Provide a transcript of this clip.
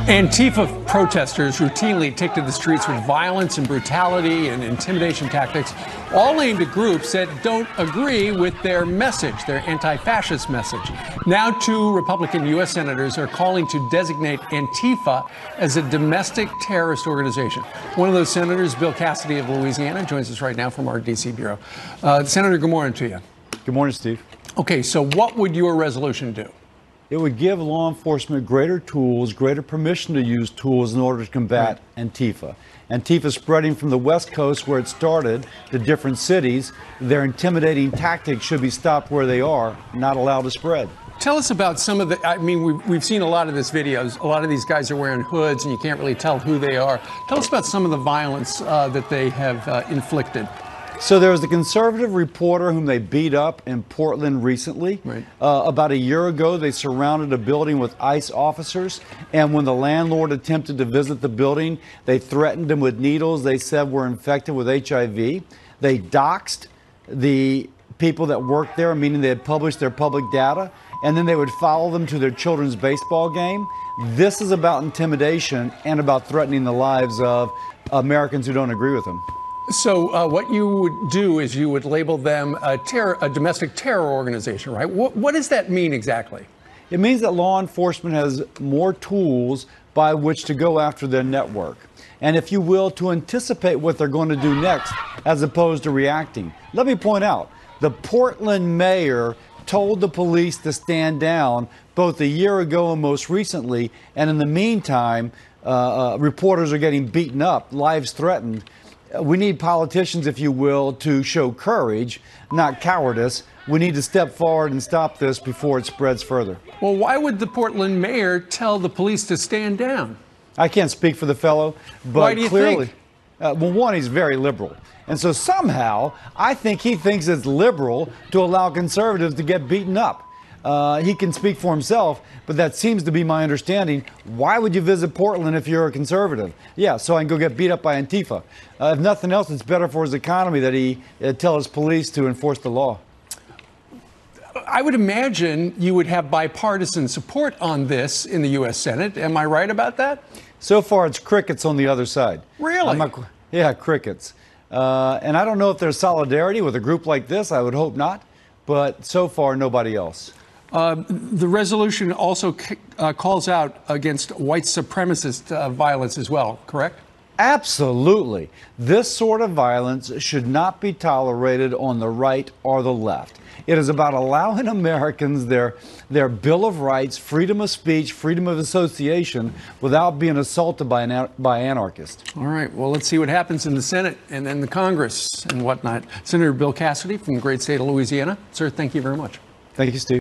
Antifa protesters routinely take to the streets with violence and brutality and intimidation tactics, all aimed at groups that don't agree with their message, their anti-fascist message. Now, two Republican U.S. senators are calling to designate Antifa as a domestic terrorist organization. One of those senators, Bill Cassidy of Louisiana, joins us right now from our D.C. bureau. Senator, good morning to you. Good morning, Steve. Okay, so what would your resolution do? It would give law enforcement greater tools, greater permission to use tools in order to combat Antifa. Antifa is spreading from the West Coast, where it started, to different cities. Their intimidating tactics should be stopped where they are, not allowed to spread. Tell us about some of the, I mean, we've seen a lot of this videos. A lot of these guys are wearing hoods and you can't really tell who they are. Tell us about some of the violence that they have inflicted. So there was a conservative reporter whom they beat up in Portland recently. Right. About a year ago, they surrounded a building with ICE officers. And when the landlord attempted to visit the building, they threatened him with needles they said were infected with HIV. They doxed the people that worked there, meaning they had published their public data. And then they would follow them to their children's baseball game. This is about intimidation and about threatening the lives of Americans who don't agree with them. So what you would do is you would label them a domestic terror organization, right? What does that mean exactly? It means that law enforcement has more tools by which to go after their network. And if you will, to anticipate what they're going to do next, as opposed to reacting. Let me point out, the Portland mayor told the police to stand down both a year ago and most recently. And in the meantime, reporters are getting beaten up, lives threatened. We need politicians, if you will, to show courage, not cowardice. We need to step forward and stop this before it spreads further. Well, why would the Portland mayor tell the police to stand down? I can't speak for the fellow, but why do you clearly, think? Well, one, he's very liberal. And so somehow, I think he thinks it's liberal to allow conservatives to get beaten up. He can speak for himself, but that seems to be my understanding. Why would you visit Portland if you're a conservative? Yeah, so I can go get beat up by Antifa. If nothing else, it's better for his economy that he tell his police to enforce the law. I would imagine you would have bipartisan support on this in the U.S. Senate. Am I right about that? So far, it's crickets on the other side. Really? Yeah, crickets. And I don't know if there's solidarity with a group like this. I would hope not. But so far, nobody else. The resolution also calls out against white supremacist violence as well, correct? Absolutely. This sort of violence should not be tolerated on the right or the left. It is about allowing Americans their Bill of Rights, freedom of speech, freedom of association, without being assaulted by anarchists. All right. Well, let's see what happens in the Senate and then the Congress and whatnot. Senator Bill Cassidy from the great state of Louisiana. Sir, thank you very much. Thank you, Steve.